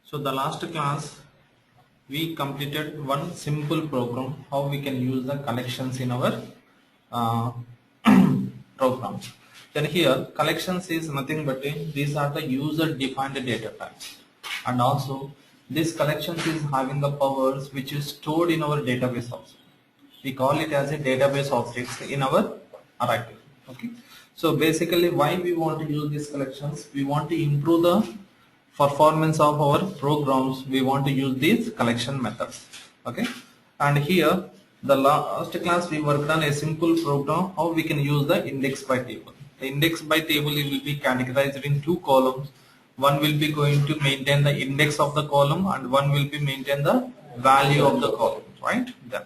So the last class we completed one simple program how we can use the collections in our uh, programs. Then here collections is nothing but these are the user defined data types, and also this collections is having the powers which is stored in our database also. We call it as a database objects in our Oracle. Okay. So basically why we want to use these collections, we want to improve the performance of our programs, we want to use these collection methods. Okay. And here the last class we worked on a simple program how we can use the index by table. The index by table will be categorized in two columns. One will be going to maintain the index of the column and one will be maintain the value of the column, right? Then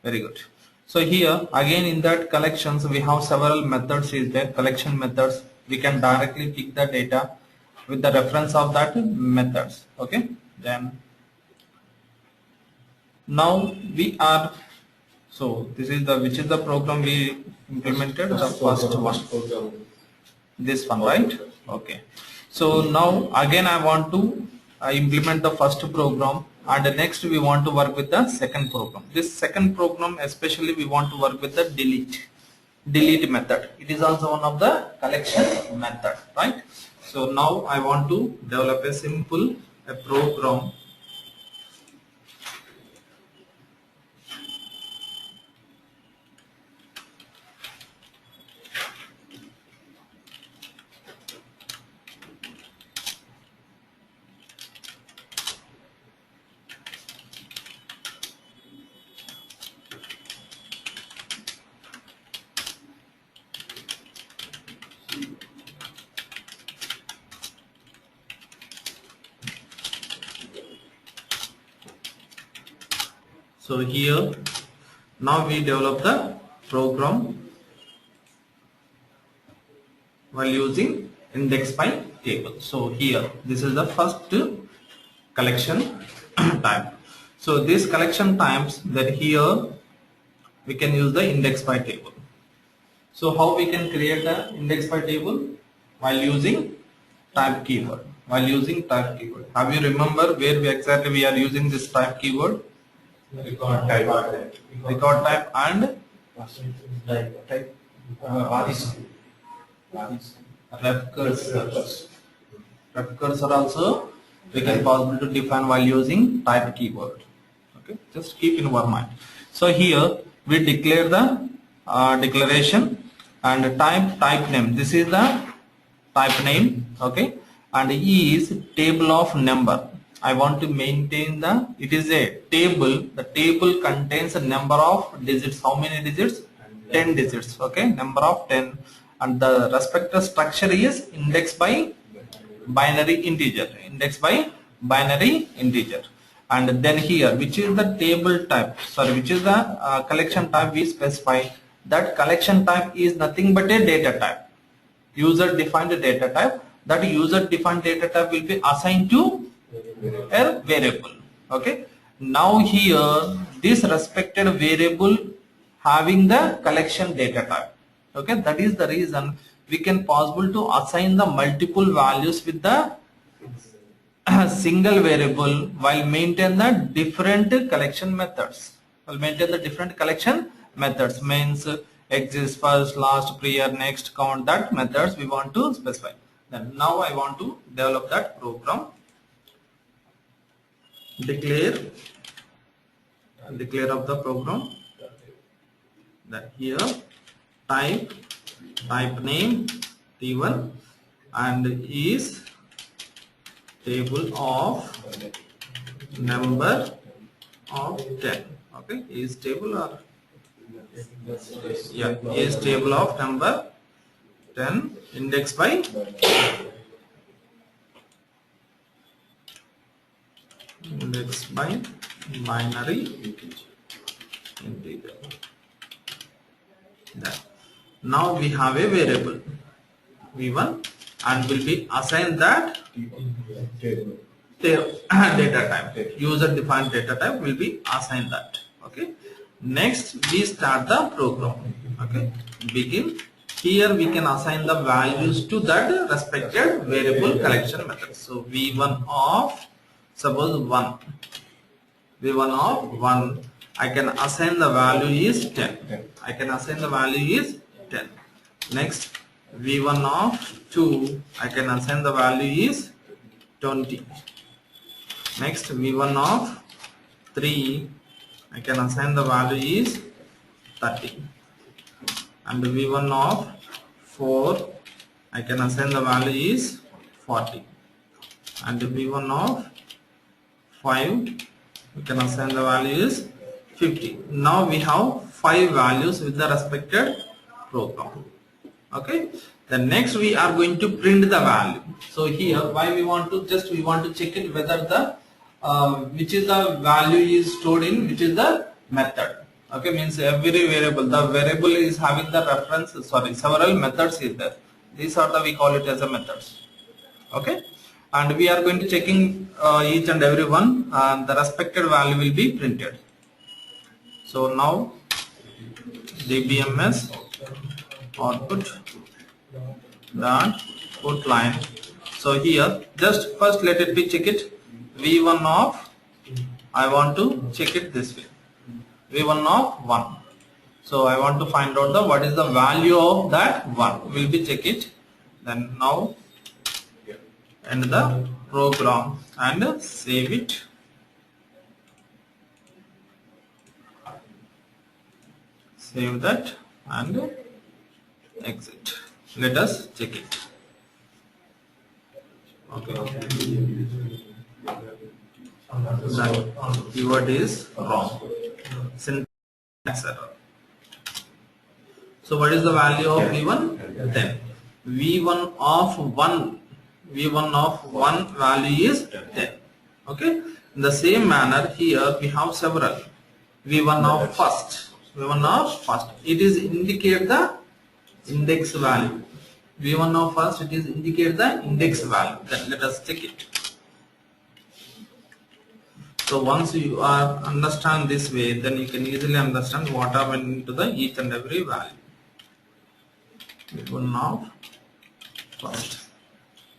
very good. So here again in that collections we have several methods is there, collection methods. We can directly pick the data with the reference of that methods. Okay. Then now we are, so this is the which is the program we implemented, the first one, this one, right? Okay. So now again I want to implement the first program, and next we want to work with the second program. This second program especially we want to work with the delete method. It is also one of the collection method, right? So now I want to develop a simple program. So here now we develop the program while using index by table. So here this is the first collection type. So these collection types that here we can use the index by table. So how we can create the index by table? While using type keyword. While using type keyword. Have you remember where exactly we are using this type keyword? Record type and ref cursor. Ref cursor also we can possible to define while using type keyword. Okay, just keep in our mind. So here we declare the declaration and type name. This is the type name. Okay, and is table of number. I want to maintain the, it is a table, the table contains a number of digits. How many digits? 10 digits. Okay, number of 10, and the respective structure is index by binary integer, index by binary integer. And then here which is the table type, sorry, which is the collection type, we specify that collection type is nothing but a data type, user defined data type. That user defined data type will be assigned to a variable. Okay, now here this respected variable having the collection data type. Okay, that is the reason we can possible to assign the multiple values with the single variable while maintain the different collection methods. While maintain the different collection methods means exist, first, last, prior, next, count, that methods we want to specify. Then now I want to develop that program. Declare of the program, that here type name t1 and is table of number of 10. Okay, is table or yeah, is table of number 10 index by binary integer. Now we have a variable v1 and will be assigned that data type, user defined data type will be assigned that. Okay, next we start the program. Okay, begin. Here we can assign the values to that respected variable collection method. So v1 of suppose 1, v1 of 1, I can assign the value is 10. I can assign the value is 10. Next, v1 of 2, I can assign the value is 20. Next, v1 of 3, I can assign the value is 30. And v1 of 4, I can assign the value is 40. And v1 of 5, we can assign the value is 50. Now we have 5 values with the respected program. Okay. Then next we are going to print the value. So here, why we want to check it whether the which is the value is stored in which is the method. Okay, means every variable, the variable is having the reference, several methods is there. These are the, we call it as a methods. Okay, and we are going to checking each and every one, and the respected value will be printed. So now dbms output dot put line. So here, just first let it be check it, v1 of, I want to check it this way, v1 of 1. So I want to find out the what is the value of that 1. Will be check it. Then now end the program and save it. Save that and exit. Let us check it. Okay. That keyword is wrong. Syntax error. So what is the value of v1? 10. v1 of 1 value is 10. Okay. In the same manner here we have several. v1 of first. It is indicate the index value. v1 of first, it is indicate the index value. Then let us check it. So once you are understand this way, then you can easily understand what are went into the each and every value. v1 of first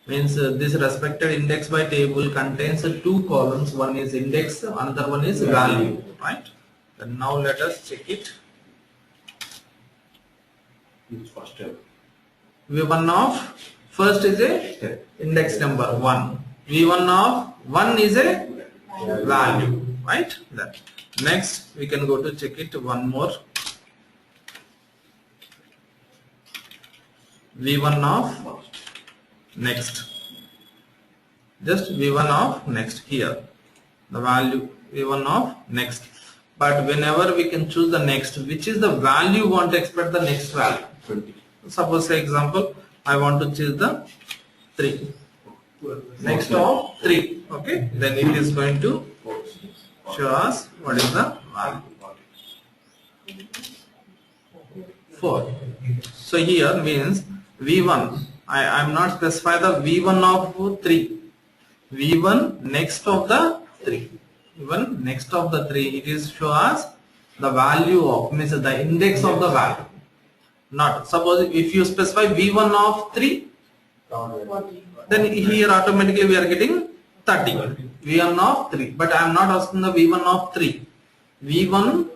means this respected index by table contains 2 columns. One is index, another one is value, right? Then now let us check it. v1 of first is a index number 1. v1 of 1 is a value, right? That. Next we can go to check it one more. v1 of next. Just v1 of next here. The value v1 of next. But whenever we can choose the next, which is the value you want to expect the next value. 20. Suppose say example, I want to choose the 3. Next of 3. Okay. Then it is going to show us what is the value. 4. So here means v1. I am not specify the v1 of 3. v1 next of the 3. Even next of the 3, it is show us the value of, means the index of the value. Not suppose if you specify v1 of 3, then here automatically we are getting 30. v1 of 3, but I am not asking the v1 of 3. v1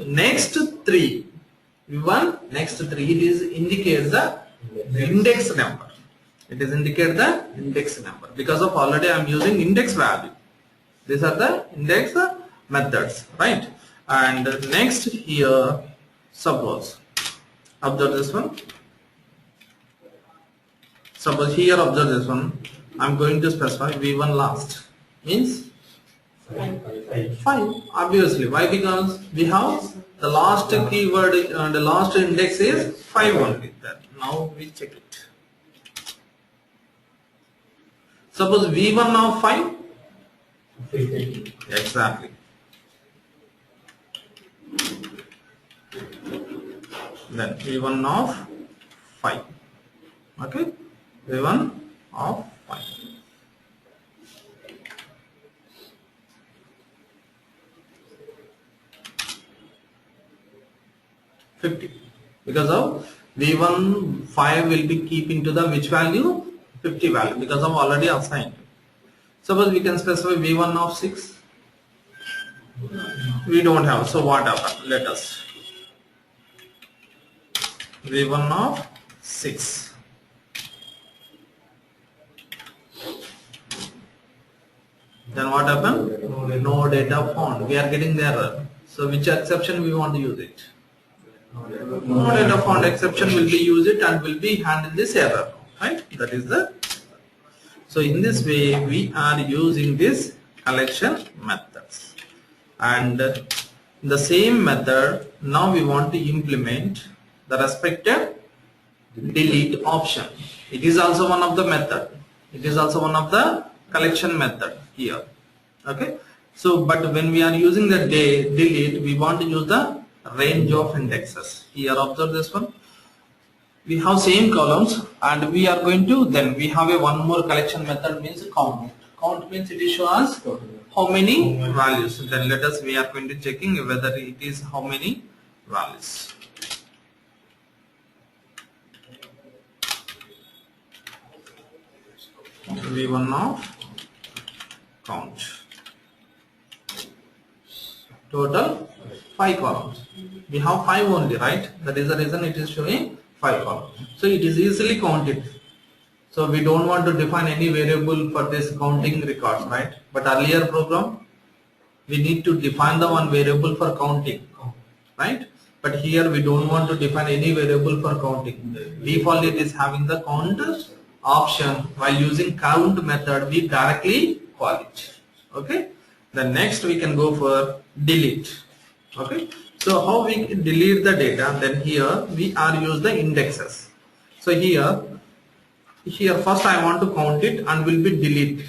next 3. v1 next 3. It is indicate the index number. It is indicate the index number because of already I am using index value. These are the index methods, right? And next here, suppose observe this one. Suppose here observe this one. I am going to specify v1 last means 5. Obviously, why? Because we have the last keyword, the last index is 5 only. Now we check it. Suppose v1 of 5. Exactly. Then v1 of 5. Okay. v1 of 5. 50. Because of v1 5 will be keep into the which value? 50 value because of already assigned. Suppose we can specify v1 of 6. We don't have, so what happened? Let us v1 of 6. Then what happened? No data found. We are getting the error. So which exception we want to use it? No data found exception will be used it and will be handle this error. Right? That is the. So in this way we are using this collection methods. And the same method now we want to implement the respective delete option. It is also one of the method. It is also one of the collection method here. Okay. So but when we are using the delete, we want to use the range of indexes. Here observe this one. We have same columns and we are going to then we have a one more collection method means count. Count means it is show us how many values. Then let us we are going to checking whether it is how many values. V1 of count. Total 5 columns. We have 5 only, right? That is the reason it is showing 5 columns. So it is easily counted. So we don't want to define any variable for this counting records, right? But earlier program, we need to define the one variable for counting, right? But here we don't want to define any variable for counting. Default it is having the count option. While using count method, we directly call it. Okay. Then next we can go for delete. Okay. So how we can delete the data? Then here we are use the indexes. So here first I want to count it and will be delete.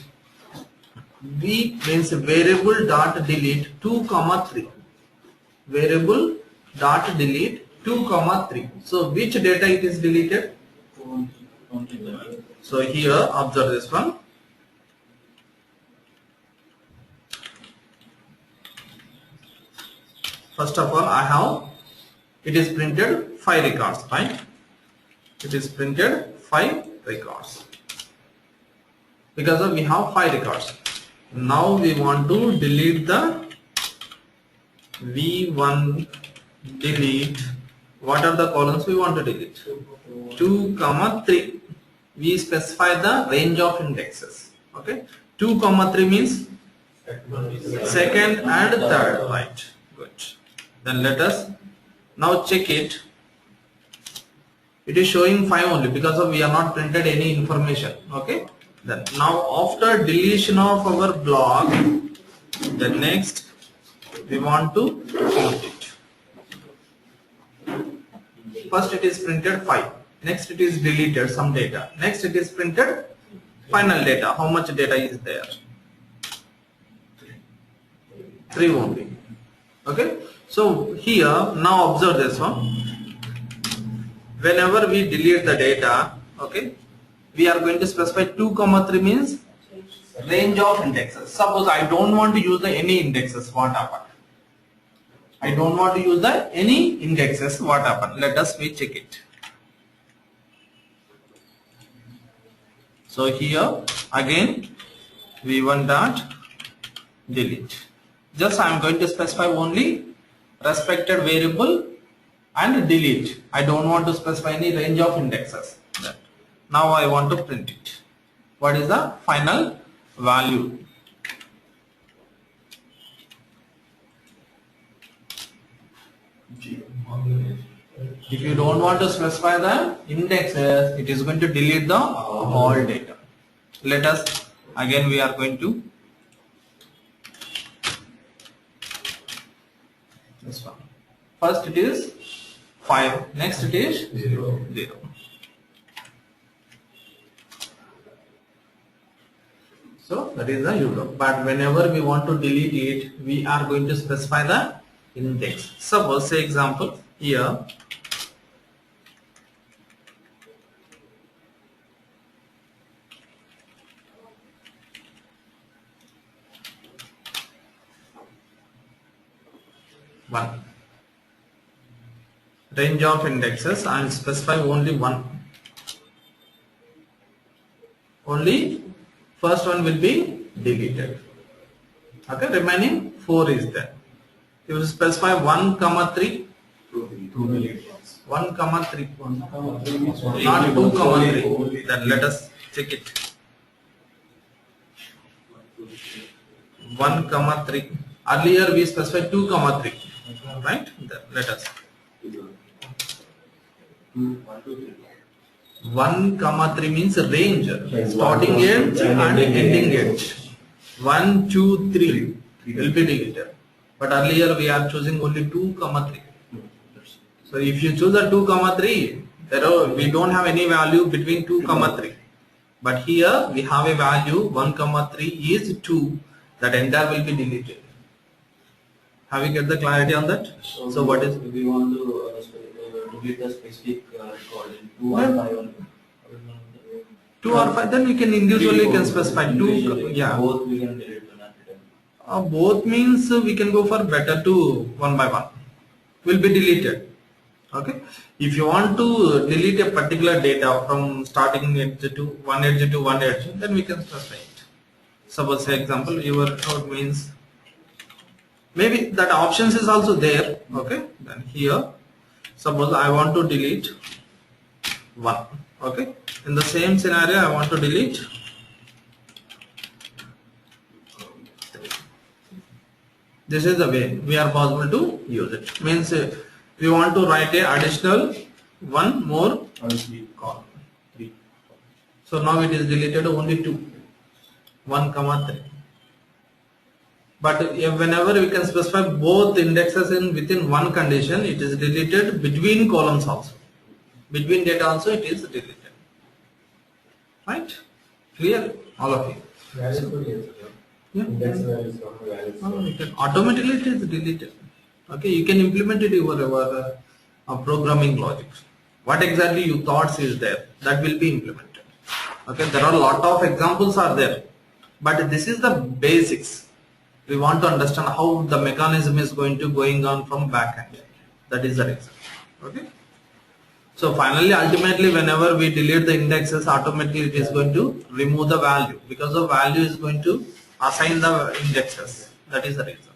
V means variable dot delete 2, 3. Variable dot delete 2, 3. So which data it is deleted? So here observe this one. First of all, I have it is printed 5 records, right? It is printed 5 records because of we have 5 records. Now we want to delete the V1 delete. What are the columns we want to delete? 2, 3. We specify the range of indexes. Okay, 2, 3 means second and third, right? Good. Then let us now check it. It is showing 5 only because of we are not printed any information. Okay. Then now after deletion of our block, the next we want to count it. First it is printed 5. Next it is deleted some data. Next it is printed final data. How much data is there? 3 only. Okay. So here now observe this one. Whenever we delete the data, okay, we are going to specify 2, 3 means range of indexes. Suppose I don't want to use the any indexes. What happened? I don't want to use the any indexes. What happened? Let us we check it. So here again v1 dot delete. Just I am going to specify only respected variable and delete. I don't want to specify any range of indexes. Now I want to print it. What is the final value? If you don't want to specify the indexes, it is going to delete the all data. Let us again we are going to this one. First it is 5, next it is 0. So that is the user. But whenever we want to delete it, we are going to specify the index. Suppose say example here. One range of indexes. I will specify only one. Only first one will be deleted. Okay, remaining 4 is there. You will specify 1, 3, 1, 3, not 2, 3. Then let us check it. 1, 3. Earlier we specified 2, 3. Right? Then let us. 1, 3 means range, starting edge and ending edge. 1, 2, 3 will be deleted. But earlier we are choosing only 2, 3. So if you choose a 2, 3, we don't have any value between 2, 3. But here we have a value 1, 3 is 2. That entire will be deleted. Have you get the clarity on that? So what is? We want to delete the specific record in 2 or 5 only. 2 or 5, then we can individually can specify 2. Yeah. Both we can delete one at a time. Both means we can go for better to 1 by 1. Will be deleted. Okay. If you want to delete a particular data from starting edge to one edge to one edge, then we can specify it. Suppose, say example, your code means maybe that options is also there. Okay. Then here, suppose I want to delete 1. Okay. In the same scenario, I want to delete 3. This is the way we are possible to use it. Means we want to write a additional 1 more column. 3. So now it is deleted only 2. 1, 3. But whenever we can specify both indexes in within one condition, it is deleted between columns also. Between data also it is deleted. Right? Clear? All of you. Yeah. Index values from values. Automatically it is deleted. Okay, you can implement it in your programming logic. What exactly you thought is there, that will be implemented. Okay, there are a lot of examples are there, but this is the basics. We want to understand how the mechanism is going on from back end. That is the reason. Okay. So finally, ultimately, whenever we delete the indexes, automatically it is going to remove the value, because the value is going to assign the indexes. That is the reason.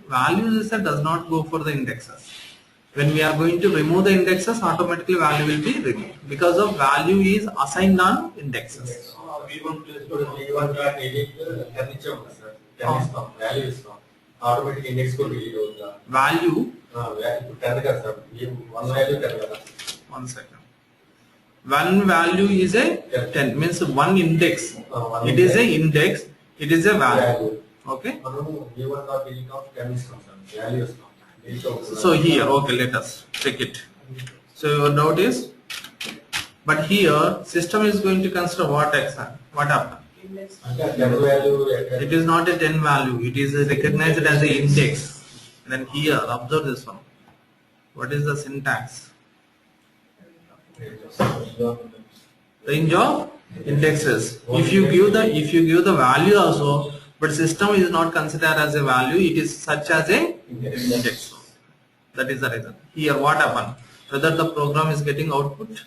Values does not go for the indexes. When we are going to remove the indexes, automatically value will be removed, because of value is assigned on indexes. We want to edit value is from automatic index को delete होगा. Value. Value 10 का सब ये one value 10 का. 1 second. One value is a 10, means one index. It is a index. It is a value. Okay. We want not delete of 10 is from value is from. So here, okay, let us check it. So your note is, but here system is going to consider what happened. It is not a 10 value. It is recognized as an index. Then here, observe this one. What is the syntax? Range of indexes. If you give the value also, but system is not considered as a value, it is such as a index. That is the reason. Here what happened? Whether the program is getting output,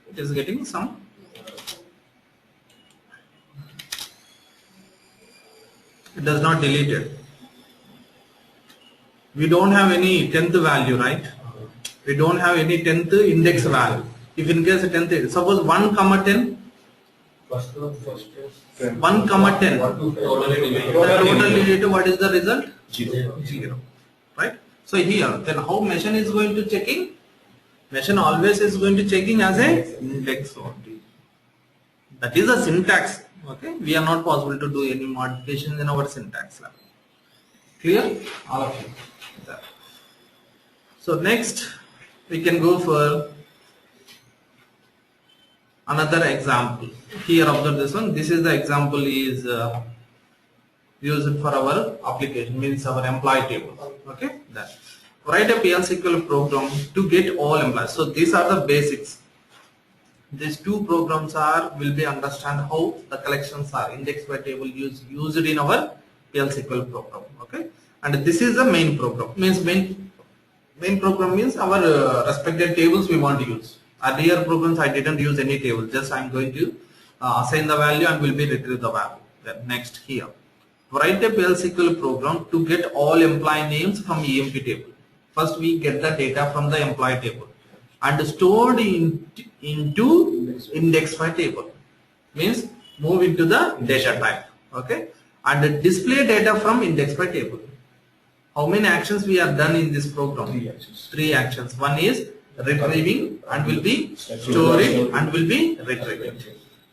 it is getting some. It does not delete it. We don't have any 10th value, right? We don't have any 10th index value. If in case 10th, suppose 1, 10. 1, 10. Total deleted, what is the result? 0. Right? So here, then how machine is going to checking? Machine always is going to checking as a index only. That is a syntax. Okay, we are not possible to do any modifications in our syntax level. Clear? All of you. So next, we can go for another example. Here, observe this one. This is the example is used for our application, means our employee table. Okay, that. Write a PLSQL program to get all employees. So these are the basics. These two programs will be understand how the collections are index by table used in our PLSQL program. Okay, and this is the main program. Means main program means our respected tables we want to use. Earlier programs I didn't use any table, just I'm going to assign the value and will be retrieve the value. Then next here, write a PLSQL program to get all employee names from EMP table. First we get the data from the employee table and stored into index by table. Means move into the data type. Okay, and display data from index by table. How many actions we have done in this program? 3 actions. 3 actions. One is retrieving and will be storing and will be retrieving.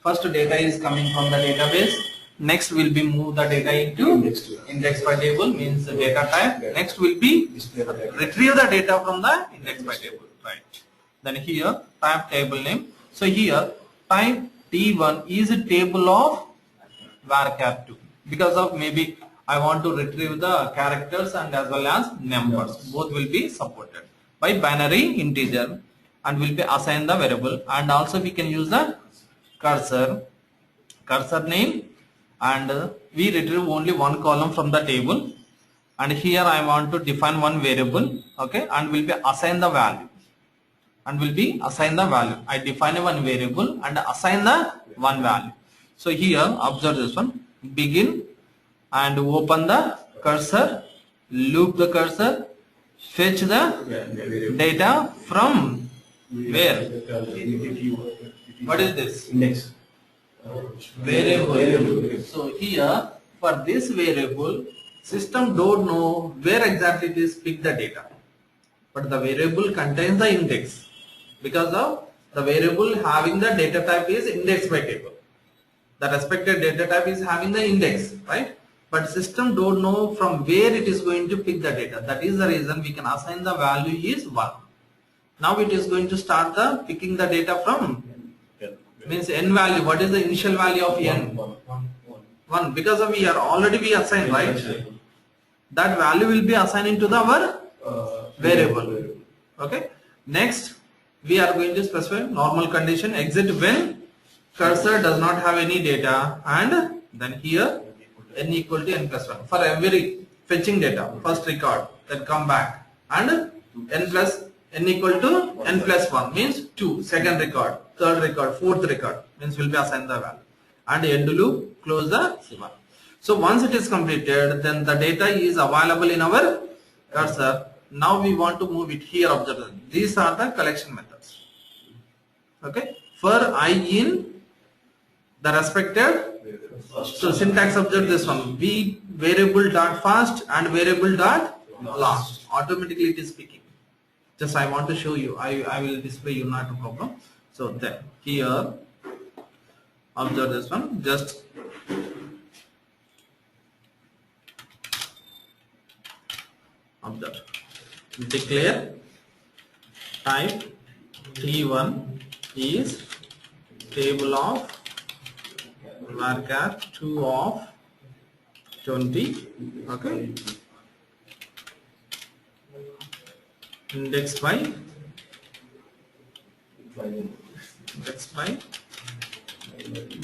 First data is coming from the database. Next will be move the data into index by table, means the data type. Next will be retrieve the data from the index by table. Right. Then here type table name. So here type T1 is a table of varchar2 because of maybe I want to retrieve the characters and as well as numbers. Both will be supported by binary integer and will be assigned the variable, and also we can use the cursor name, and we retrieve only one column from the table, and here I want to define one variable, okay, and will be assign the value I define one variable and assign the one value. So here observe this one, begin and open the cursor, loop the cursor, fetch the data from where? What is this? Index. Variable. So here for this variable, system don't know where exactly it is pick the data, but the variable contains the index because of the variable having the data type is index by table. The respected data type is having the index, right? But system don't know from where it is going to pick the data. That is the reason we can assign the value is 1. Now it is going to start the picking the data from means n value. What is the initial value of n? 1, because of we are already assigned, right? That value will be assigned into our variable. Okay. Next we are going to specify normal condition exit when cursor does not have any data, and then here n equal to n plus 1 for every fetching data, first record, then come back, and n equal to n plus 1 means 2, second record, third record, fourth record means will be assigned the value, and end loop, close the schema. So once it is completed, then the data is available in our cursor. Now we want to move it here. Observe, these are the collection methods. Okay, for I in the respected, so syntax, observe this one, v variable dot first and variable dot last, automatically it is picking. Just I want to show you, I will display you, not a problem. So then here observe this one, just observe, declare type T1 is table of varchar2 of 20, okay, index by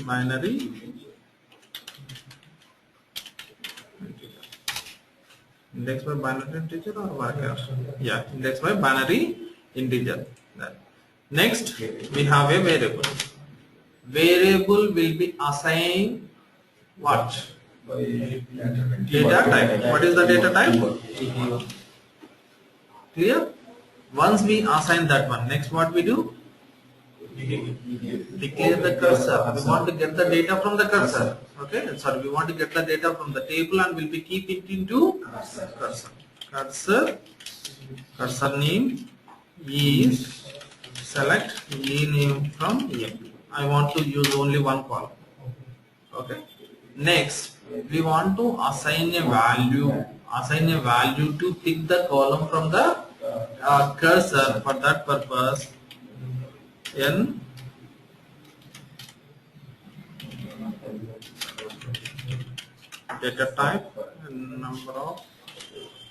binary integer or varchar, yeah, index by binary integer. Next we have a variable will be assigned what? Data type. What is the data type? Clear? Once we assign that one, next what we do? Declare the cursor. We want to get the data from the cursor. Okay, sorry, we want to get the data from the table and will be keep it into cursor. Cursor name is select name from EMP. I want to use only one column. Okay. Next, we want to assign a value to pick the column from the cursor. For that purpose, n data type and number of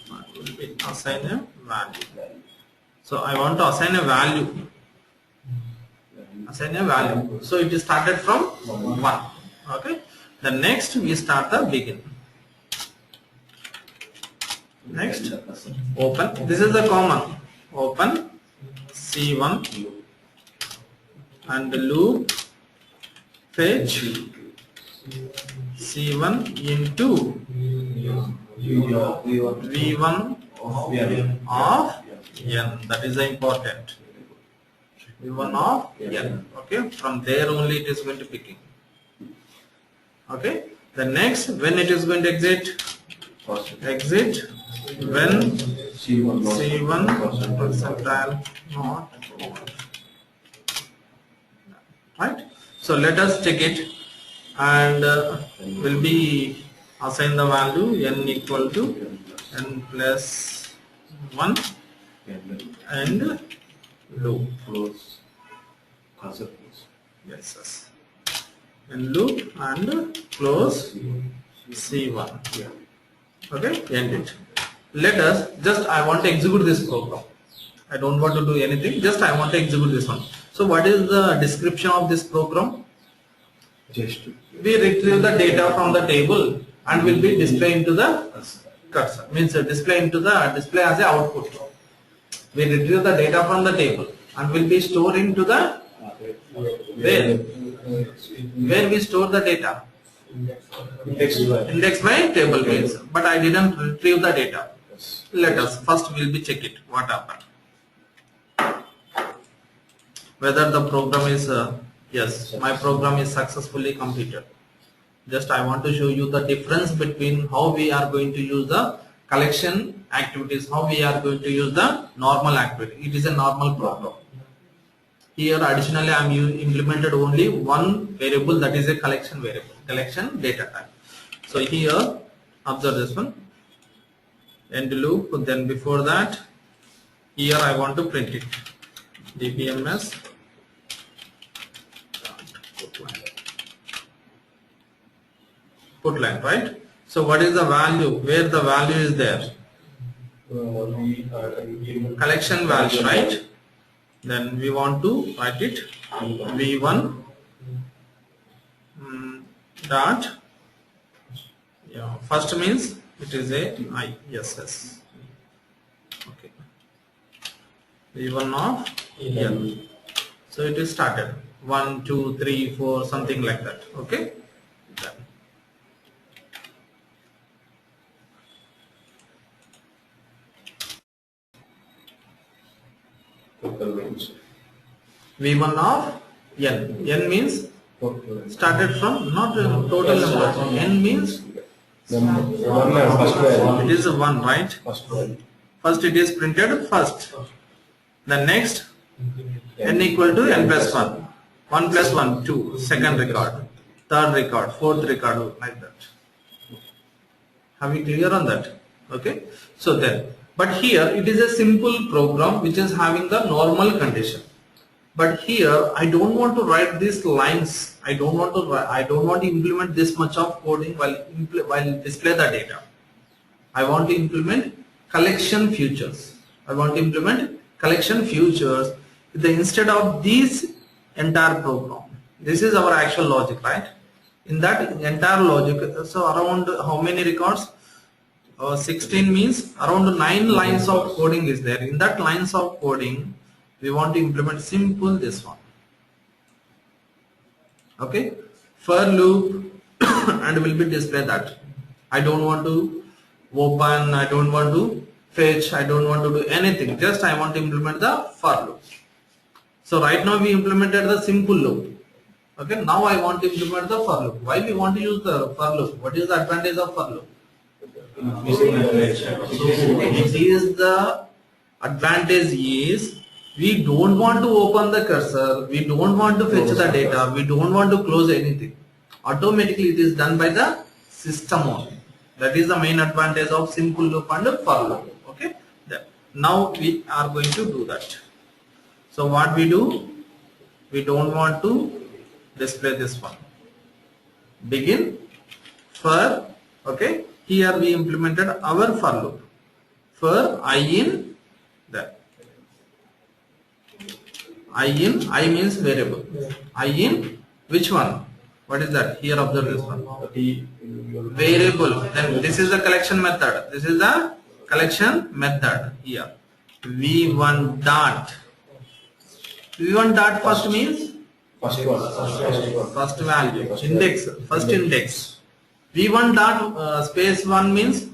will be assign a value. So I want to assign a value. So it is started from 1. Okay. The next we start the begin. Next open. This is the common. Open C1 and loop fetch C1 into V1 of n. That is important. V1 of n. Okay, from there only it is going to picking. Okay, the next, when it is going to exit when C1 percentile not over. Right. So let us check it, and will be assign the value n equal to n plus 1 and loop. Yes. And loop and close C1. Okay, end it. Let us just, I want to execute this program. I don't want to do anything, just I want to execute this one. So what is the description of this program? We retrieve the data from the table and will be displayed into the cursor. Means display into the display as a output. We retrieve the data from the table and will be stored into the where we store the data. Index by table means, but I didn't retrieve the data. Let us first will be check it what happened, whether the program is yes, my program is successfully completed. Just I want to show you the difference between how we are going to use the collection activities, how we are going to use the normal activity. It is a normal program. Here additionally I am implemented only one variable, that is a collection variable, collection data type. So here observe this one, end loop. Then before that, here I want to print it, dbms put line, right? So what is the value, where the value is there? Collection value, right? Then we want to write it v1 dot, yeah, first means it is a I, yes. Okay, v1 of n. So it is started 1 2 3 4 something like that. Okay, done. V1 of n. N means started from not total number. N means it is a 1, right? First it is printed first. The next n equal to n plus 1. 1 plus 1, 2. Second record. Third record. Fourth record, like that. Have you clear on that? Okay. So then, but here it is a simple program which is having the normal condition. But here I don't want to write these lines. I don't want to implement this much of coding while display the data. I want to implement collection features. Instead of this entire program. This is our actual logic, right? In that entire logic, so around how many records? 16 means around 9 lines of coding is there. In that lines of coding, we want to implement simple this one. Okay, for loop and will be display that. I don't want to open, I don't want to fetch, I don't want to do anything. Just I want to implement the for loop. So right now we implemented the simple loop. Okay, now I want to implement the for loop. Why we want to use the for loop? What is the advantage of for loop? It is the advantage is we don't want to open the cursor, we don't want to fetch the data, we don't want to close anything. Automatically it is done by the system only. That is the main advantage of simple loop and for loop. Okay. Now we are going to do that. So what we do? We don't want to display this one. Begin for, okay. Here we implemented our for loop. For I in that. I means variable. I in which one? What is that? Here observe this one. Variable. Then this is the collection method. This is the collection method here. V1 dot. V1 dot first means First one. First value, index, first index. V1 dot space 1 means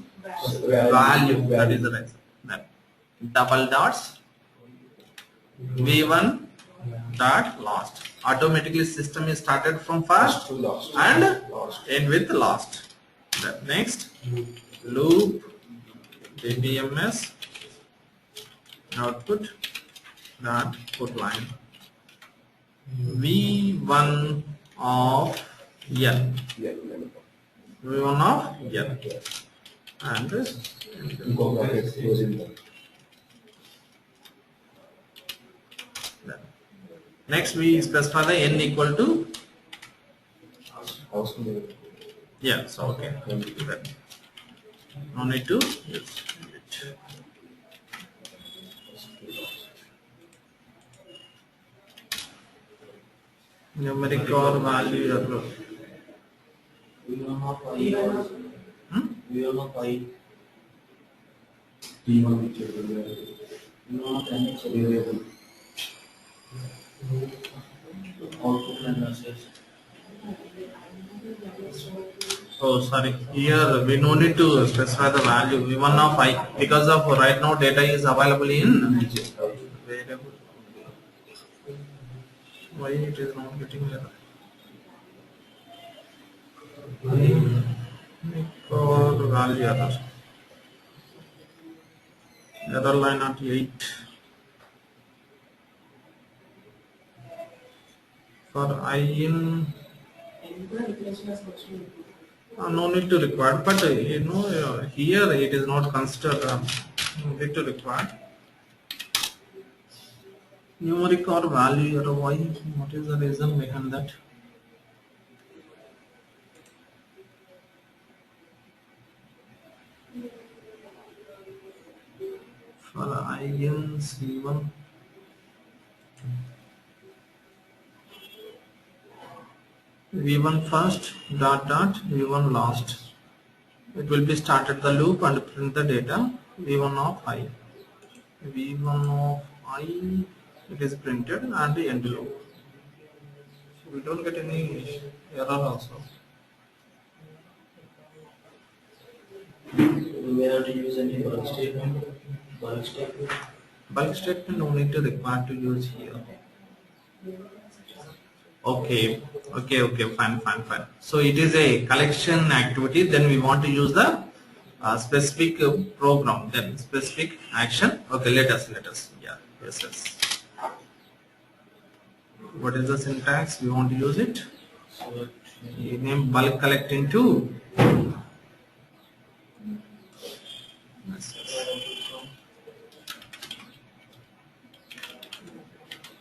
value, that is the right. Then double dots, V1 dot last. Automatically system is started from first and end with last. Then next loop DBMS output dot put line V1 of N. V1 of N. And next we specify the N equal to, yeah, so okay. No need to use it. Numeric or value error. V1 of I. V1 of I. T1 V1 of N is a variable. Output and message. Oh, sorry. Here we no need to specify the value V1 of I because of right now data is available in variable. Why it is not getting error? For value error. Error line at 8. For I in no need to require, but you know here it is not considered need to require. Numeric or value error, why? What is the reason behind that? For I in C1. V1 first dot V1 last. It will be started the loop and print the data V1 of I. V1 of I, it is printed and the end loop. So we don't get any error also. We have to use any bulk statement. Bulk statement. Bulk statement no need to require to use here. Okay, fine. So it is a collection activity, then we want to use the specific program, then specific action. Okay, let us, yeah, yes. What is the syntax? We want to use it. So You name bulk collect into.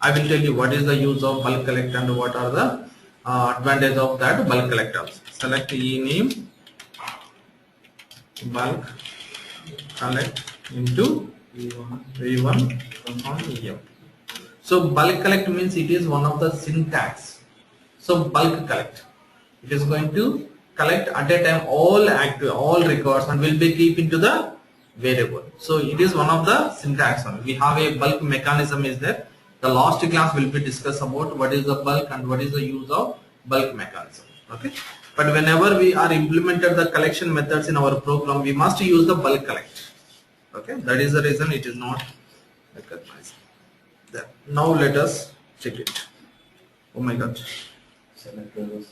I will tell you what is the use of bulk collect and what are the advantage of that bulk collectors. Select ename bulk collect into V1 from EM. So bulk collect means it is one of the syntax. So bulk collect, it is going to collect at a time all records and will be keep into the variable. So it is one of the syntax. We have a bulk mechanism is there. The last class will be discussed about what is the bulk and what is the use of bulk mechanism. Okay, but whenever we are implemented the collection methods in our program, we must use the bulk collect. Okay, that is the reason it is not recognized. There. Now let us check it. Oh my God. select the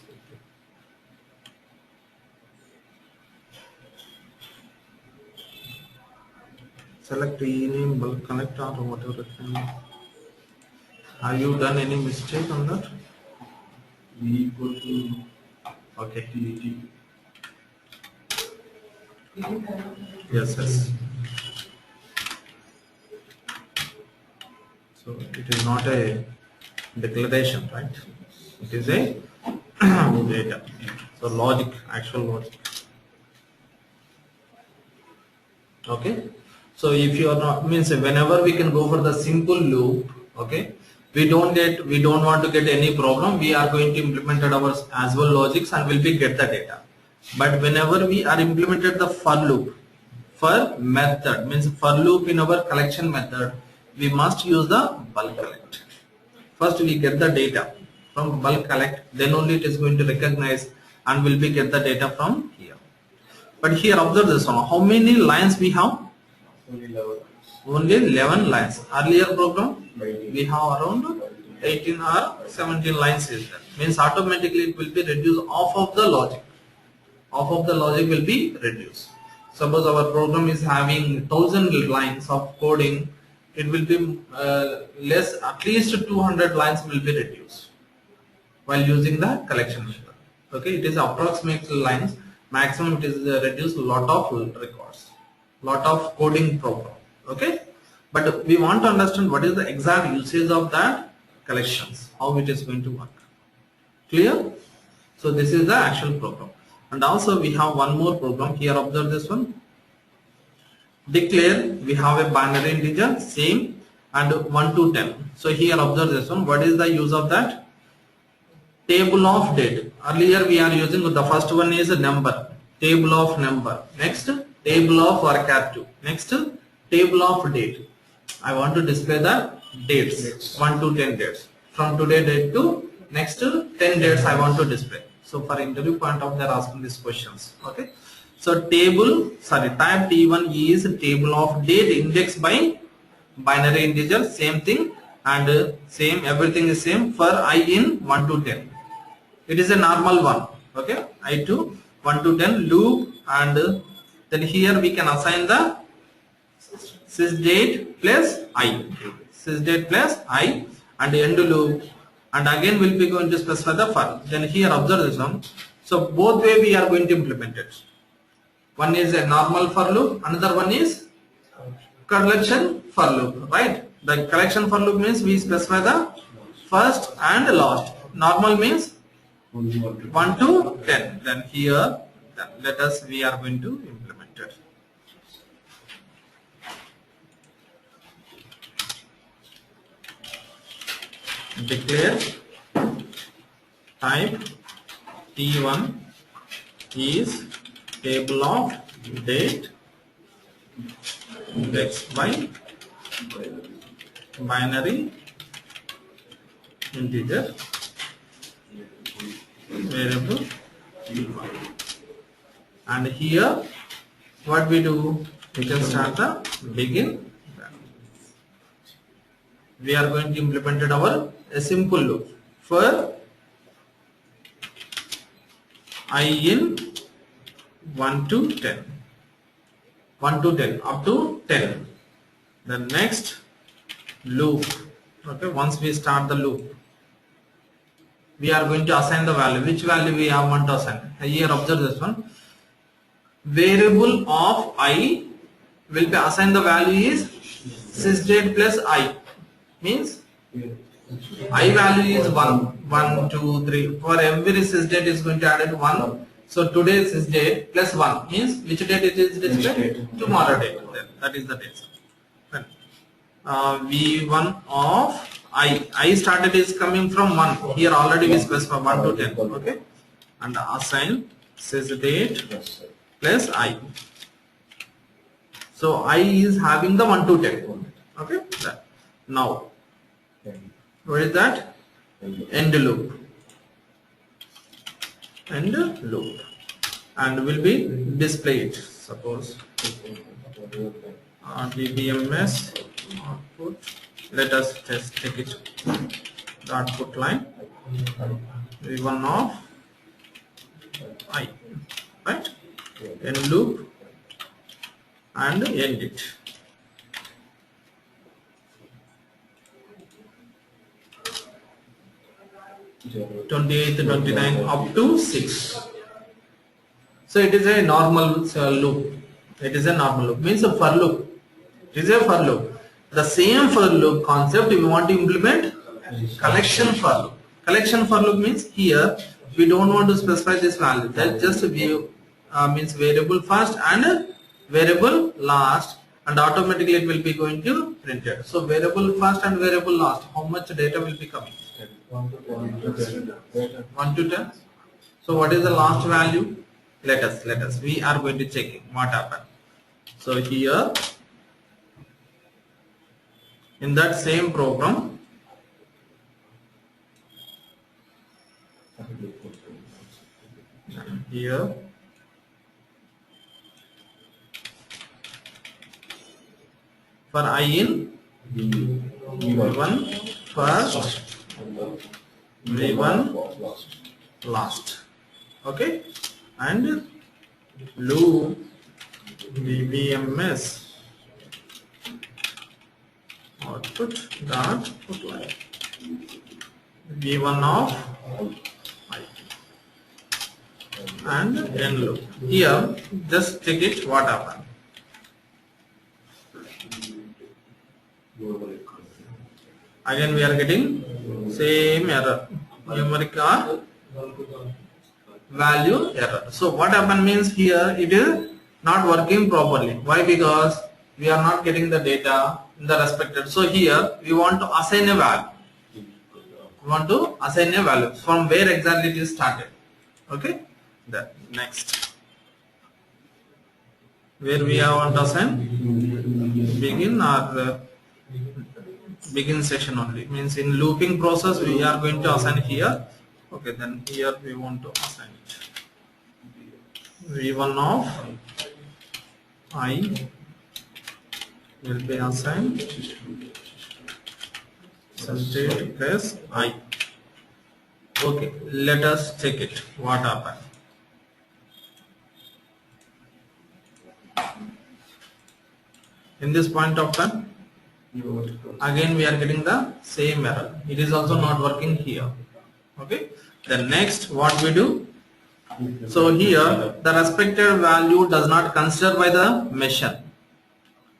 Select ename bulk connect or whatever it can be. Have you done any mistake on that? V equal to Okay. TT. Yes. So it is not a declaration, right? It is a data. So logic, actual logic. Okay. So if you are not, means whenever we can go for the simple loop, okay, we don't want to get any problem. We are going to implement our as well logics and will be get the data. But whenever we are implemented the for loop, for method means for loop in our collection method, we must use the bulk collect. First we get the data from bulk collect, then only it is going to recognize and will be get the data from here. But here observe this one. How many lines we have? Only 11. Only 11 lines. Earlier program Maybe. we have around 18 or 17 lines is there. Means automatically it will be reduced half of the logic. Half of the logic will be reduced. Suppose our program is having 1000 lines of coding, it will be less, at least 200 lines will be reduced while using the collection method. Okay, it is approximate lines, maximum it is reduced lot of records, lot of coding program. Okay, but we want to understand what is the exact usage of that collections, how it is going to work. Clear? So this is the actual program. And also we have one more program here. Observe this one. Declare, we have a binary integer same and 1 to 10. So here observe this one. What is the use of that? Table of date. Earlier we are using the first one is a number, table of number. Next, table of varchar2. Next, table of date. I want to display the dates, 1 to 10 dates. From today date to next 10 dates I want to display. So for interview point of they are asking these questions. Okay. So type T1 is table of date indexed by binary integer, same thing, and same, everything is same for I in 1 to 10. It is a normal one. Okay, I to 1 to 10 loop, and then here we can assign the sysdate plus I, sysdate plus I, and end loop, and again we'll be going to specify the for. Then here observe this one. So both way we are going to implement it. One is a normal for loop, another one is collection for loop, right? The collection for loop means we specify the first and last. Normal means 1 to 10. Then here, let us, we are going to implement it. Declare type T1 is table of date indexed by binary integer variable, and here what we do, we can start the begin. We are going to implement a simple loop for I in 1 to 10, 1 to 10 up to 10. The next loop. Okay, once we start the loop, we are going to assign the value. Which value we want to assign? Here observe this one. Variable of I will be assigned, the value is sysdate plus I, means I value is 1, 1, 2, 3. For every sysdate is going to add it 1. So today's sysdate plus 1 means which date it is displayed? Tomorrow date. That is the date. V1 of I started is coming from 1. Here already we specify 1 to 10. Okay, and assign sysdate plus I. So I is having the 1 to 10. Okay, now what is that? End loop. End loop, and will be displayed. Suppose DBMS output. Let us just take it. The output line V1 of I, right? End loop and end it. (28th, 29th up to 6). So it is a normal loop. It is a normal loop, means a for loop. It is a for loop. The same for loop concept we want to implement collection for loop. Collection for loop means here we don't want to specify this value. That just means variable first and variable last, and automatically it will be going to print it. So variable first and variable last, how much data will be coming? 1 to 10. So what is the last value? Let us. We are going to check what happened. So here in that same program, here for I in V1 first, V1 last. Okay, and loop VBMS output dot put line V1 of I and end loop. Here just check it what happened. Again we are getting same error, numeric or value error. So what happened means here it is not working properly. Why? Because we are not getting the data in the respected. So here we want to assign a value. We want to assign a value from where exactly it is started. Okay. The next where we want to assign begin or begin session only, means in looping process we are going to assign here. Okay, then here we want to assign it V1 of I will be assigned state plus I. Okay, let us check it what happened. In this point of time again we are getting the same error. It is also not working here. Okay, then next what we do, so here the respected value does not consider by the machine.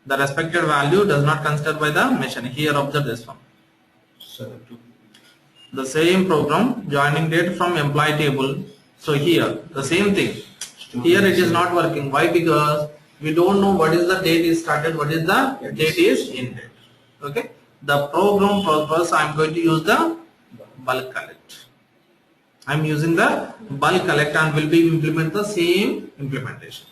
The respected value does not consider by the machine. Here observe this one. The same program joining date from employee table. So here the same thing. Here it is not working. Why? Because we don't know what is the date is started, what is the date is ended. Okay, the program purpose I am going to use the bulk collect. I am using the bulk collect and will be implement the same implementation.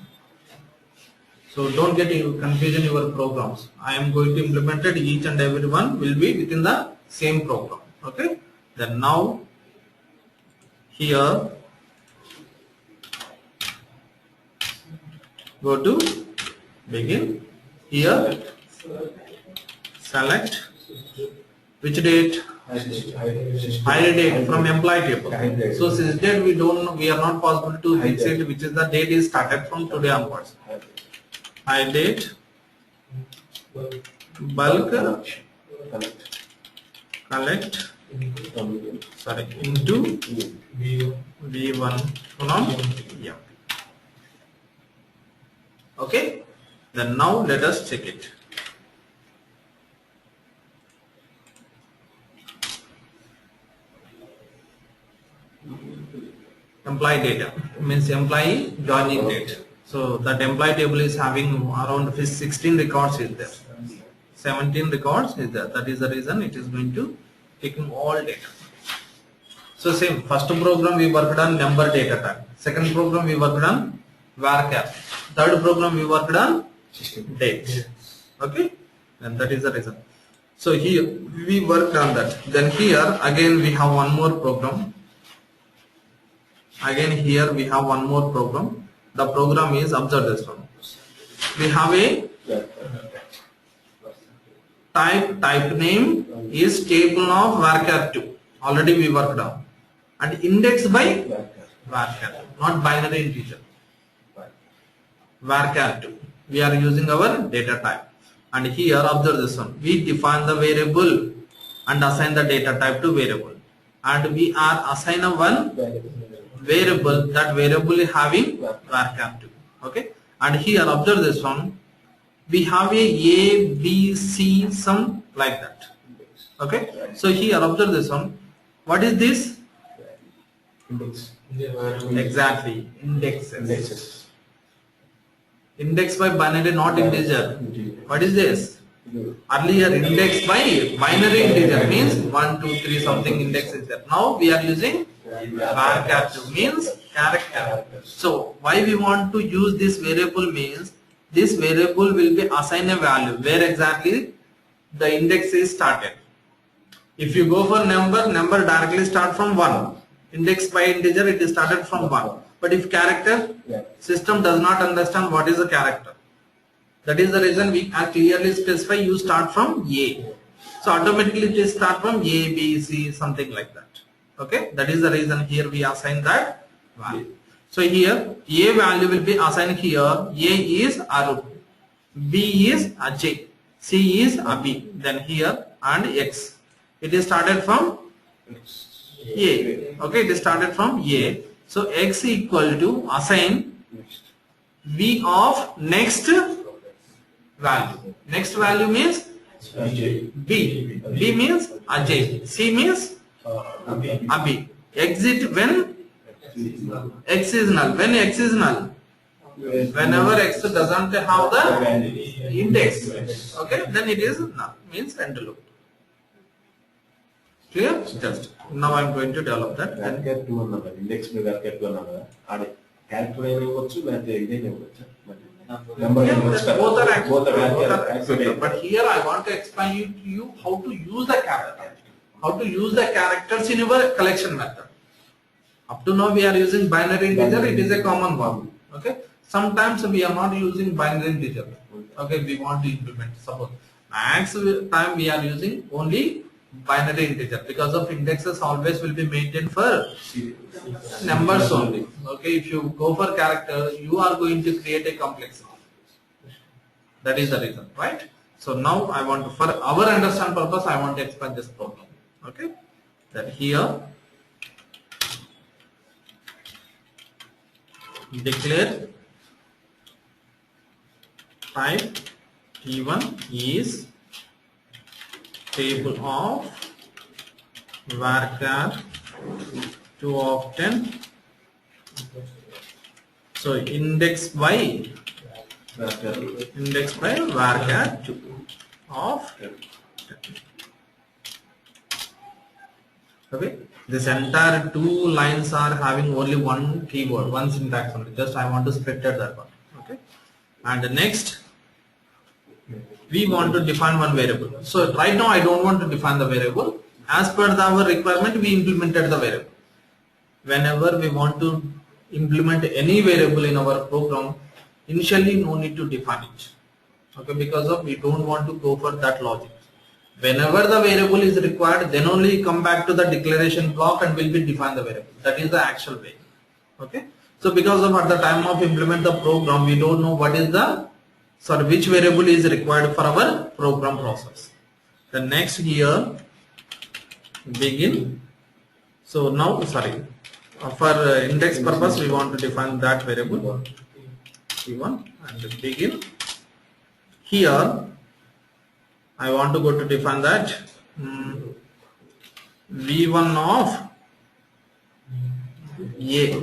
So don't get confusion in your programs. I am going to implement it, each and every one will be within the same program. Okay, then now here go to begin, here select which date, hire date from employee table. So since date we don't know, we are not possible to fix it which is the date is started from today onwards. Hire date bulk collect sorry into V1 from yeah. Okay, then now let us check it. Employee data means employee joining date. So that employee table is having around 16 records is there, 17 records is there. That is the reason it is going to taking all data. So same, first program we worked on number data type, second program we worked on varchar, third program we worked on date. Okay, and that is the reason. So here we worked on that. Then here again we have one more program. Again here we have one more program. The program is, observe this one. We have a type name is table of varchar 2. Already we worked on. And index by varchar, not binary integer. Varchar 2. We are using our data type. And here observe this one. We define the variable and assign the data type to variable. And we are assign a one variable, that variable is having varchar 2. Okay, and here observe this one, we have a B, C, some like that. Okay, so here observe this one, what is this? Index. Exactly, indexes. Index by binary, not integer. What is this? Earlier index by binary integer means 1, 2, 3 something index is there. Now we are using varchar 2 means character. So why we want to use this variable means this variable will be assigned a value where exactly the index is started. If you go for number directly start from 1. Index by integer it is started from 1. But if character, system does not understand what is a character. That is the reason we are clearly specify you start from A. So automatically it will start from A, B, C, something like that. Okay, that is the reason here we assign that value. So here A value will be assigned here. A is Arun, B is Ajay, C is Abhi, then here and X. It is started from A. Okay, it is started from A. So X equal to assign V of next value. Next value means B. B means Ajay. C means Abhi. Exit when X is null. When X is null? Whenever X doesn't have the index. Okay, then it is null. Means end loop. Clear? Just now I am going to develop that. Varchar 2 another index में varchar 2 another आड़े character नहीं होगा वैसे इधर नहीं होगा both are active. But here I want to explain to you how to use the character, how to use the characters in your collection method. Up to now we are using binary integer. It is a common one. Okay. Sometimes we are not using binary integer. Okay. We want to implement. Suppose max time we are using only binary integer because of indexes always will be maintained for numbers only. Okay, if you go for character, you are going to create a complexity. That is the reason, right? So now I want to, for our understand purpose, I want to expand this program. Okay, that here declare type T1 is table of varchar 2 of 10. So index by varchar 2 of 10. Okay, this entire two lines are having only one keyword, one syntax only. Just I want to split that one. Okay, and the next we want to define one variable. So right now I don't want to define the variable. As per our requirement, we implemented the variable. Whenever we want to implement any variable in our program, initially no need to define it. Okay, because of we don't want to go for that logic. Whenever the variable is required, then only come back to the declaration block and will be define the variable. That is the actual way. Okay. So because of at the time of implement the program, we don't know what is the which variable is required for our program process. The next here begin. So now for index purpose we want to define that variable T1 and begin. Here I want to go to define that V1 of A.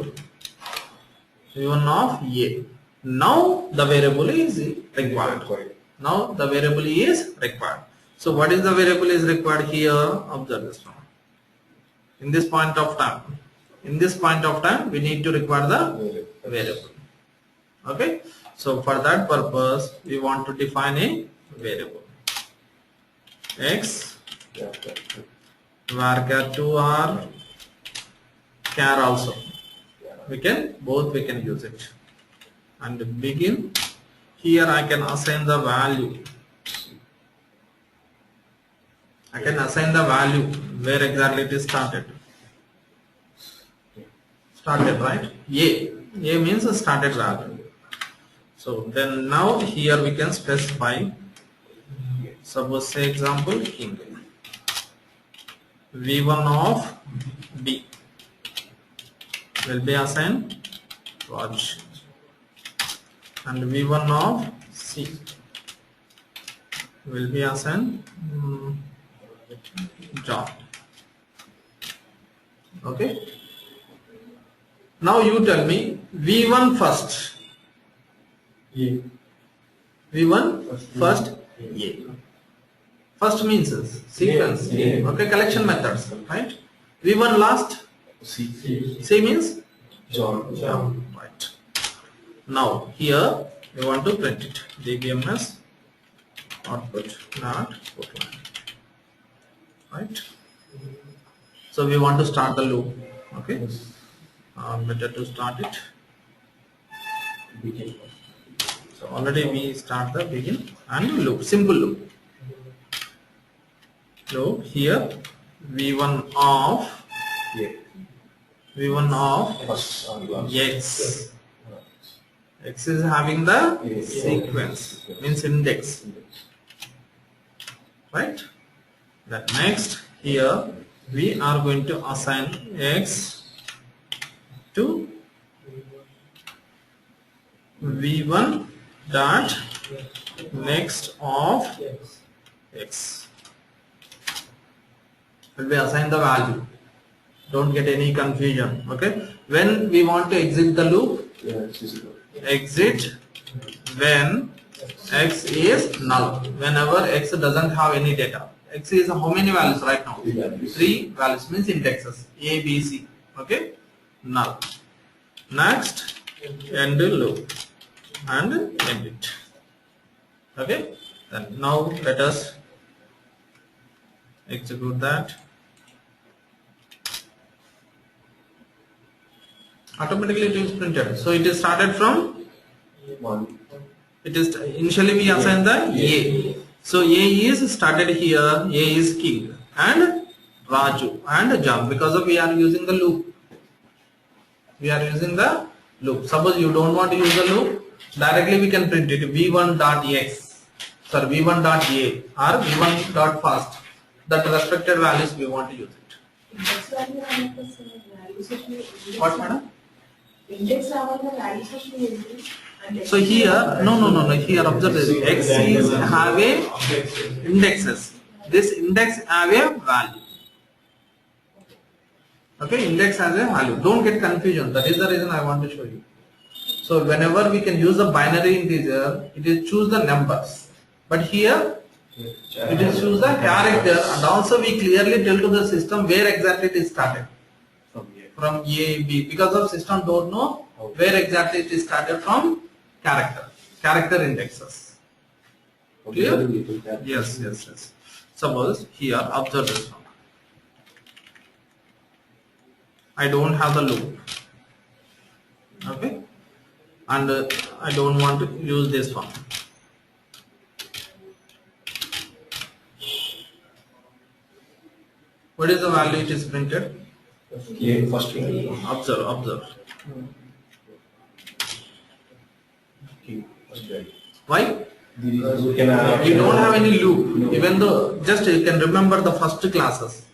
V1 of A. Now the variable is required. Now the variable is required. So what is the variable is required here? Observe this one. In this point of time, we need to require the variable. Okay. So for that purpose, we want to define a variable. X varchar 2 or char also. We can use it. And begin. Here I can assign the value. I can assign the value where exactly it is started. Started, right? A means a started value. So then now here we can specify. Suppose say example king. V1 of B will be assigned Raj. And V1 of C will be assigned John. Okay. Now you tell me V1 first. V1 first. First means sequence. Okay, collection methods. Right. V1 last. C means John. Right. Now here we want to print it. DBMS output not put line. Right. So we want to start the loop. Okay. Better to start it. Begin. So already we start the begin and loop, simple loop. So here v1 of Yeah. v1 of First glance. x. X is having the sequence, means index, right? Then next here we are going to assign x to v1 dot next of x. Will we assign the value? Don't get any confusion. Okay. When we want to exit the loop, exit when x is null. Whenever x doesn't have any data. X is how many values right now? 3 values, means indexes A, B, C. Okay. Null. Next, end loop and end it. Okay. Then now let us execute that. Automatically it is printed. So it is started from 1. it is initially we assign the A. So A is started here, A is king and Raju and Jam, because of we are using the loop. We are using the loop. Suppose you don't want to use the loop, directly we can print it v1.x, sorry v1.a or v1.first. That respected values we want to use it. What, madam? So here, no. Here observe this. X is have a indexes. This index have a value. Okay, index has a value. Don't get confusion. That is the reason I want to show you. So whenever we can use a binary integer, it is choose the numbers. But here, it is choose the character, and also we clearly tell to the system where exactly it is started. From A, B, because of system don't know where exactly it is started from character indexes. Clear? Yes. Suppose here, observe this one. I don't have the loop. Okay? And I don't want to use this one. What is the value it is printed? Yeah, first value. Observe. Okay, first value. Why? You You don't have any loop, even though just you can remember the first classes.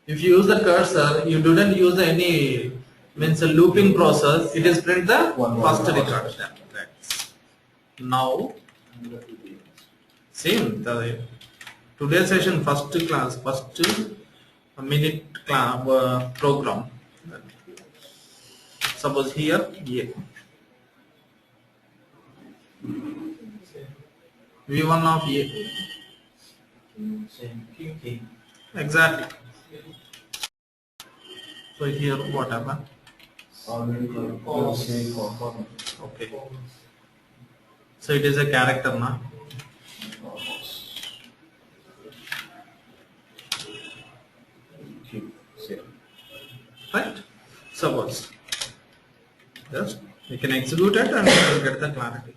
If you use the cursor, you didn't use any means a looping process. It is print the first record. Now, same the today's session first class, first minute class program. Suppose here, yeah. V1 of A. Exactly. So here what happened? Okay. So it is a character now. Right? Suppose. Yes, we can execute it and we will get the clarity.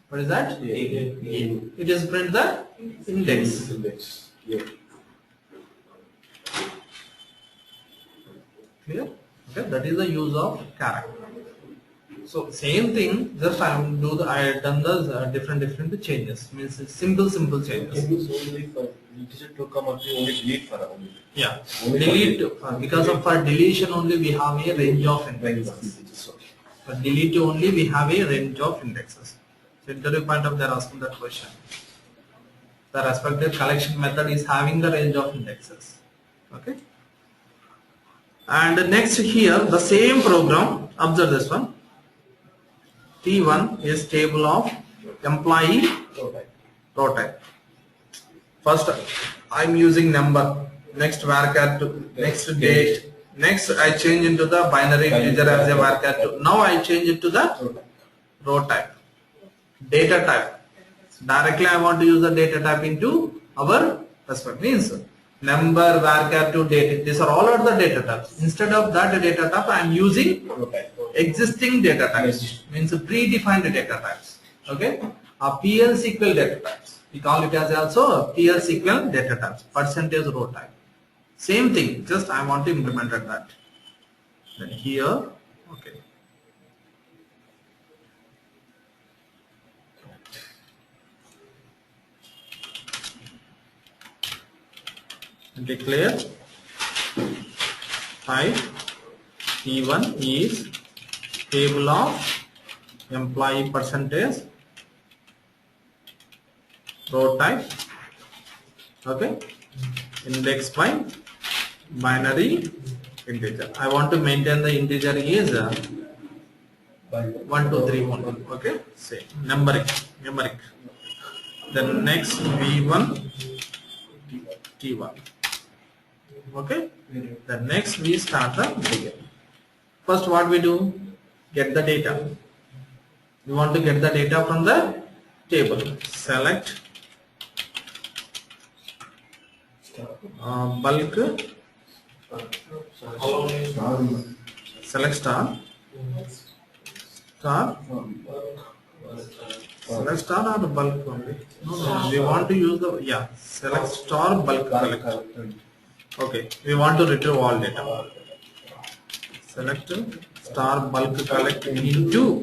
What is that? It is print the index. Yeah. Clear? Okay, that is the use of character. So same thing, just I have done the different changes. Means it's simple changes. Can use only for integer to come up only delete for only. Yeah, Only delete because of for deletion only we have a range of indexes. For delete only we have a range of indexes. So interview point of they are asking that question. The respective collection method is having the range of indexes. Okay. And next here the same program. Observe this one. T1 is table of employee row type. First I am using number. Next varchar to next date. Next I change into the binary integer as a varchar to. Now I change it to the row type. data type. Directly I want to use the data type into our respect means number, varchar to date. These are all the data types. Instead of that data type, I am using existing data types. Means predefined data types. Okay, a PLSQL data types. We call it as also a PLSQL data types. Percentage row type. Same thing. Just I want to implement that. Then here, okay. Declare type T1 is table of employee percentage row type, okay, index by binary integer. I want to maintain the integer is 1 2 3 1, okay, say numeric. Then next V1 T1, okay. Then next we start the begin. First what we do, get the data. We want to get the data from the table. Select bulk, select star, select star or bulk only. No, we want to use the select star bulk collect. Okay, we want to retrieve all data. Select star bulk collect into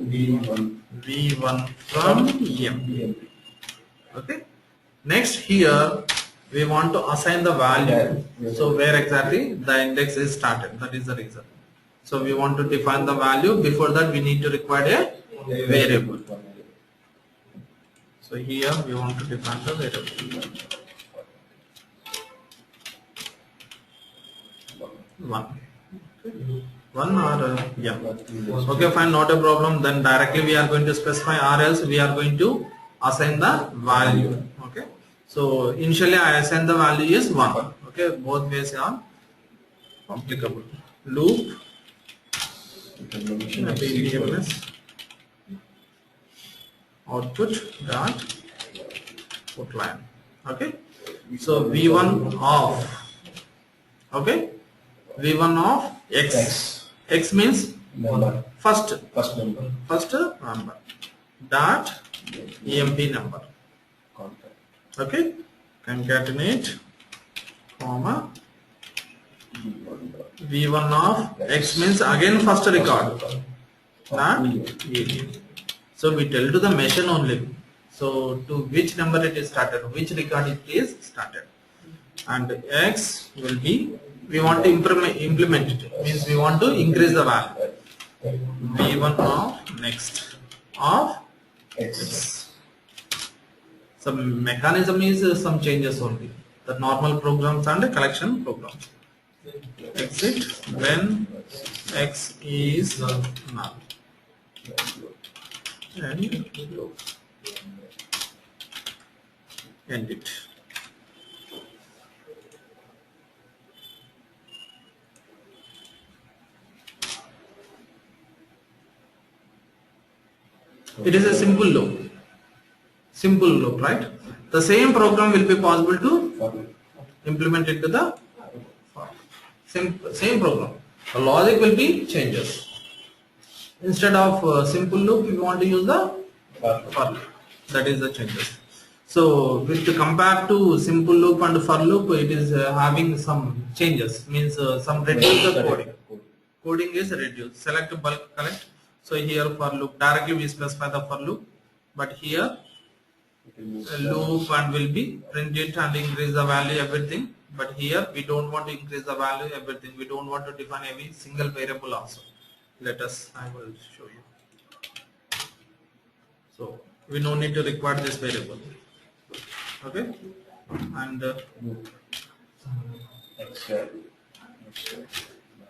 V1 from M. Okay. Next here we want to assign the value. So where exactly the index is started. That is the reason. So we want to define the value. Before that we need to require a variable. So here we want to define the variable. 1. One or yeah. Okay, fine, not a problem. Then directly we are going to specify, or else we are going to assign the value. Okay. So initially I assign the value is 1. Okay, both ways are applicable. Loop BMS output dot put line. Okay. So V1 of, okay, V1 of X means number. first number. number dot EMP number. Okay, concatenate comma V1 of X means again first record not ED. So we tell to the machine only. So to which number it is started, which record it is started, and X will be, we want to implement it, means we want to increase the value. V1 of next of X. Some mechanism is some changes only. The normal programs and the collection programs. Exit when X is null. And end it. It is a simple loop, right? The same program will be possible to implement it to the same program. The logic will be changes. Instead of simple loop, we want to use the for loop. That is the changes. So with compared to simple loop and for loop, it is having some changes. Means some reduce the coding. Coding is reduced. Select bulk collect. So here for loop directly we specify the for loop, but here loop and will be print it and increase the value everything. But here we don't want to increase the value everything. We don't want to define every single variable also. Let us, I will show you. So we no need to require this variable. Okay, and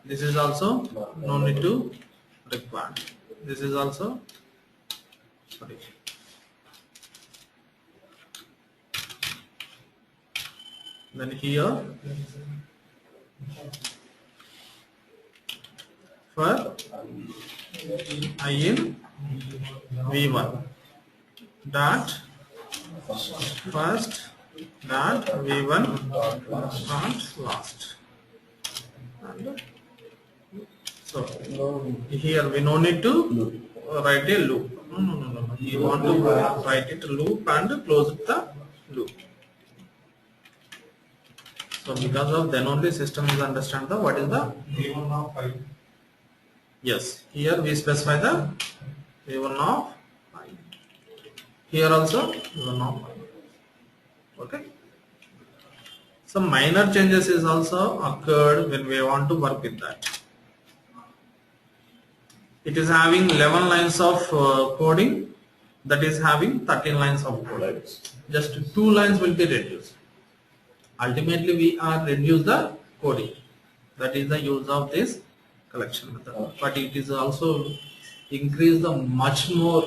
this is also no need to require. This is also sorry. Then here for I in V1. dot first dot v1 dot last. And so here we no need to write a loop. No. You want to write it loop and close the loop. So because of then only system is understand the what is the V1 of 5. yes. Here we specify the v1 of 5. Here also v1 of 5. Okay. Some minor changes is also occurred when we want to work with that. It is having 11 lines of coding, that is having 13 lines of code. Just 2 lines will be reduced. Ultimately we are reduce the coding. That is the use of this collection method. But it is also increase the much more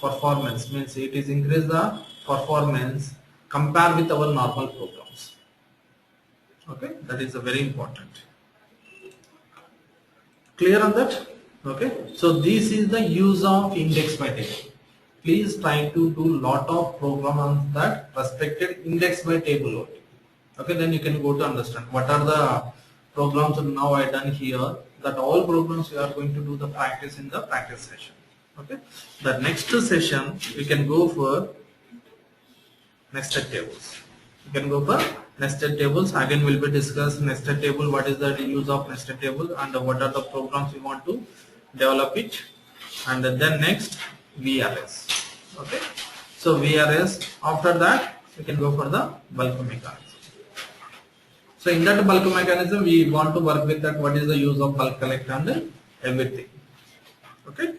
performance, means it is increase the performance compared with our normal programs. Okay, that is very important. Clear on that? Okay, so this is the use of index by table. Please try to do lot of program on that respected index by table only. Okay, then you can go to understand what are the programs now I done here. That all programs we are going to do the practice in the practice session. Okay, the next session we can go for nested tables. You can go for nested tables. Again, will be discussed nested table. What is the use of nested table and what are the programs we want to develop it. And then next VRS. Okay, so VRS. After that, we can go for the bulk mechanism. So in that bulk mechanism, we want to work with that. What is the use of bulk collect and everything. Okay.